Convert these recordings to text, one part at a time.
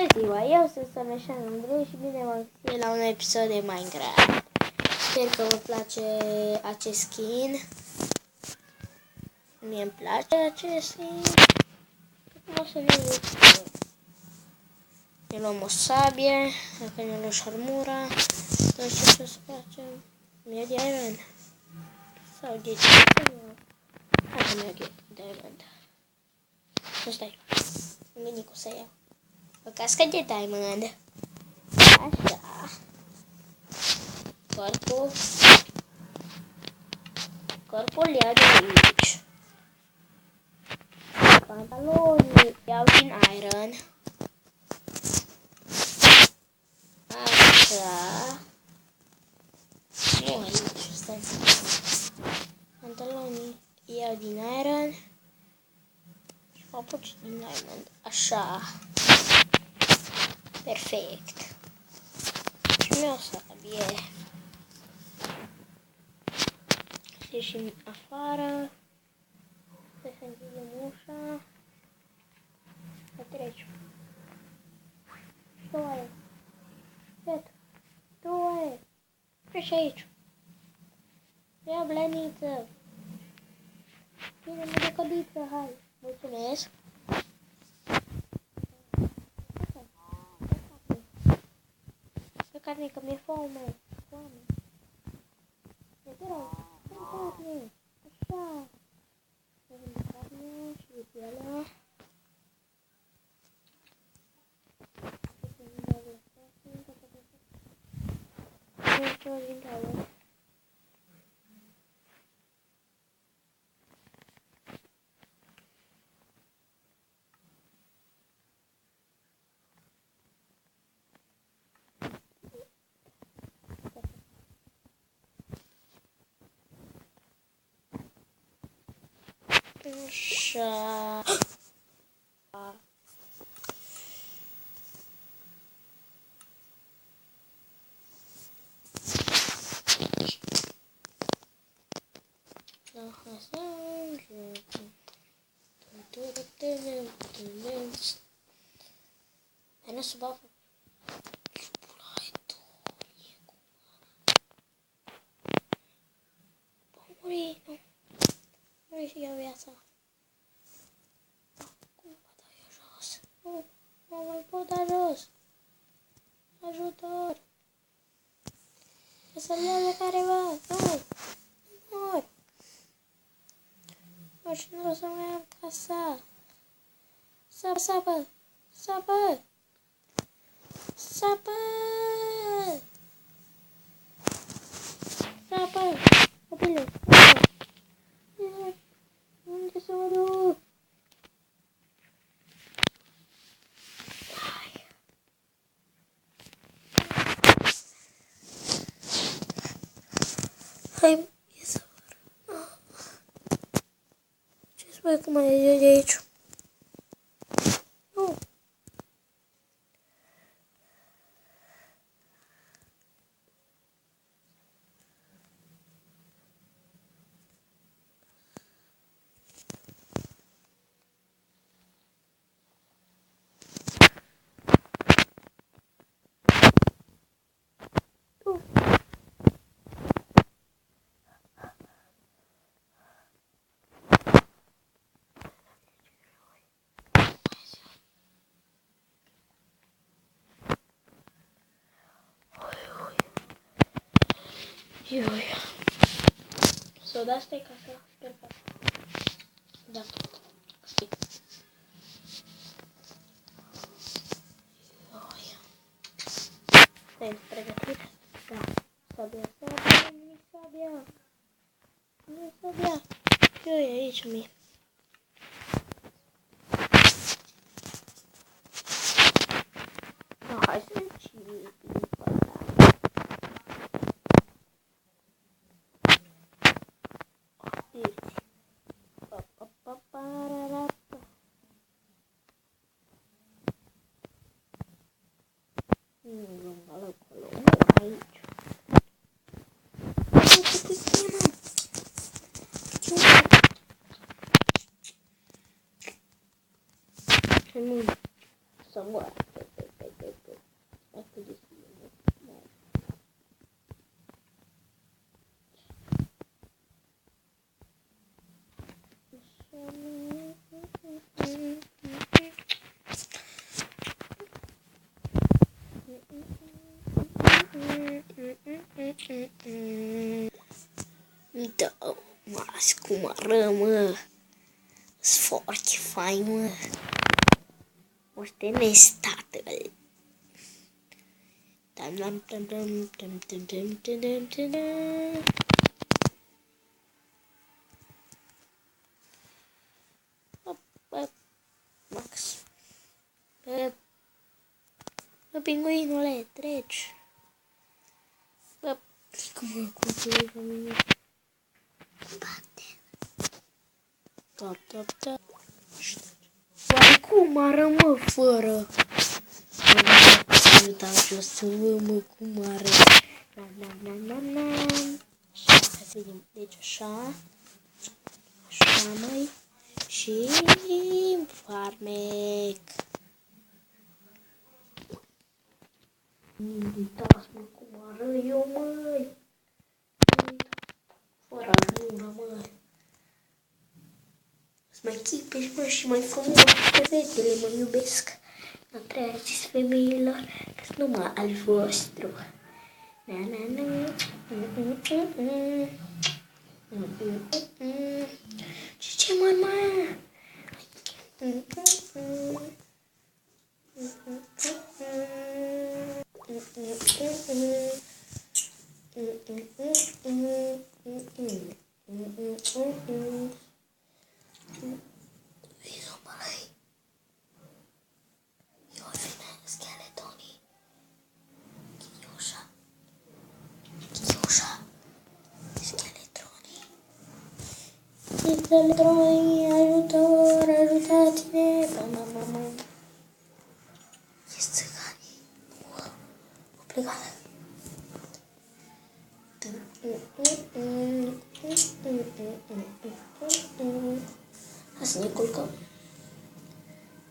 Bună ziua, eu sunt Sănășan Andrei și bine v-am găsit la un episod de Minecraft. Sper că vă place acest skin. Mie îmi place acest skin. Acum o să ne uităm. Ne luăm o sabie, dacă ne luăm și armura. Tot ce să facem? Mi-e de iron. Sau de ce? Hai că mi-e de diamond. Nu stai. Îmi gândi cum să iau. O cască de diamond. Așa. Corpul ia de aici. Pantalonii iau din iron. Așa. Nu aici, stai. Pantalonii iau din iron. Și papuci din diamond. Așa. Perfect. Și mi-o sabie. Ieșim afară. Să închidem ușa. Să trecem. Și tu ai. Iată. Tu ai. Treci aici. Ia blăniță. Bine, mă de cădiță, hai. Mulțumesc. Pe carne, că mi-e foame. Foame. Te rog. Carne. Așa. Să vând carne și pielea. Așa. Hai, să bafă. Muri, nu. Muri și iau viața. Cum mă dau eu jos? Nu mai pot da jos. Ajutor. Să să-l iau de careva. Nu. Mor. Mor și nu o să mai am casa. Sapă, sapă. Sapă. Sapă. Sapă. Copile. Unde să mă duc? Hai, ia să văd. Ce spui cum mai e de aici? Nu. Ioi. Să dați pe casa. Perfect. Da. Stai. Ioi. Stai pregătit? Da. Sabia, sabia, nu sabia. Nu sabia. Ioi, aici mi-e. No, hai să citim. Să moară. comoară, mă. Sunt foarte fain, mă. Moștenesc tatăl. Max. Bă, pinguinule, treci. Bă, cum pleci la mine? Bate. Da. Oare cum ară, mă, fără? Uita jos să mă, cum ară. Na. Așa, hai să vedem. Deci așa. Așa, mai. Și farmec. Uitați-mă cum ară eu, măi. Fără armură, măi. Sunt mai chipeș, mă, și mai frumos. Fetele mă iubesc. Nu treceți femeilor, că sunt numai al vostru. Na. Ce mă? Electronii, ajutor, ajutați-ne! Mama. Ești țiganii. O plecare. Hai să ne culcăm.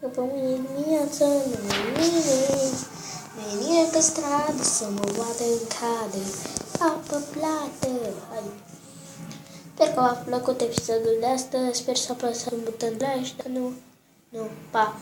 Că pe mâine dimineață nu vine pe stradă să mă vadă în cadă. Apă plată. Hai. Sper că v-a plăcut episodul de astăzi. Sper să apăsați un buton de like. Dacă nu, pa!